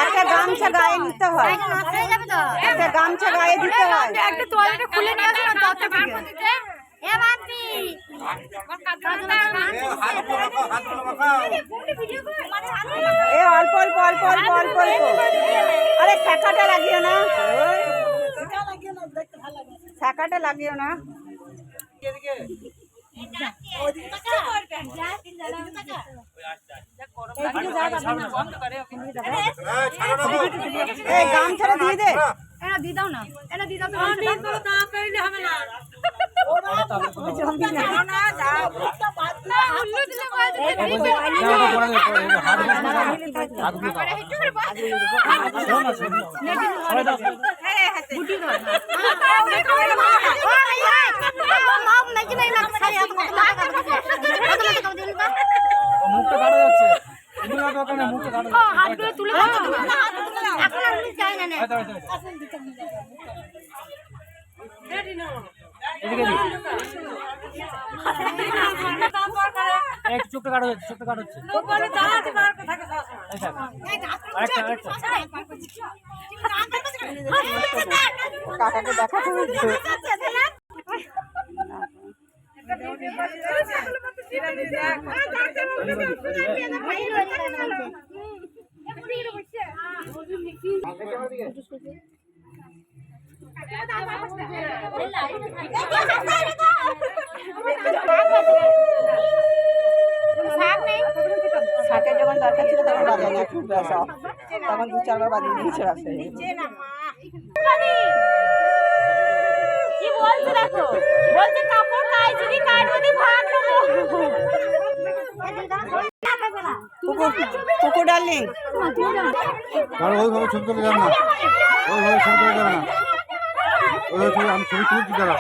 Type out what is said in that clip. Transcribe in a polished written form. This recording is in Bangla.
একটা গামছা গায়ে নিতে হয়, একটা গামছা গায়ে দিতে হয়। এ অল্প অল্প অল্প অল্প অল্প অল্প, আরে ছ্যাঁকাটা লাগিও না, ছ্যাঁকাটা লাগিও না। গামছাটা দিয়ে দে, দিয়ে দাও না, দিয়ে দাও হবে না। চুপটা কাটা হচ্ছে, চুপটা কাটা হচ্ছে। কাকাকে দেখাতে হচ্ছে। শাকে যখন দরকার ছিল তখন বাজায় না, খুব ব্যবসা তখন 2-4 বার বাজিয়ে দিয়েছে ব্যবসায়ী। কি বলছে দেখো, বলছে কাপড় কাইছি দি কাটবো দি ভাত নেবো। কুকু ডার্লিং, ওইভাবে ছবি তুলে যাবে না, ওইভাবে ছবি তুলে যাবে না, ওইভাবে আমি ছবি তুলছি দাঁড়া।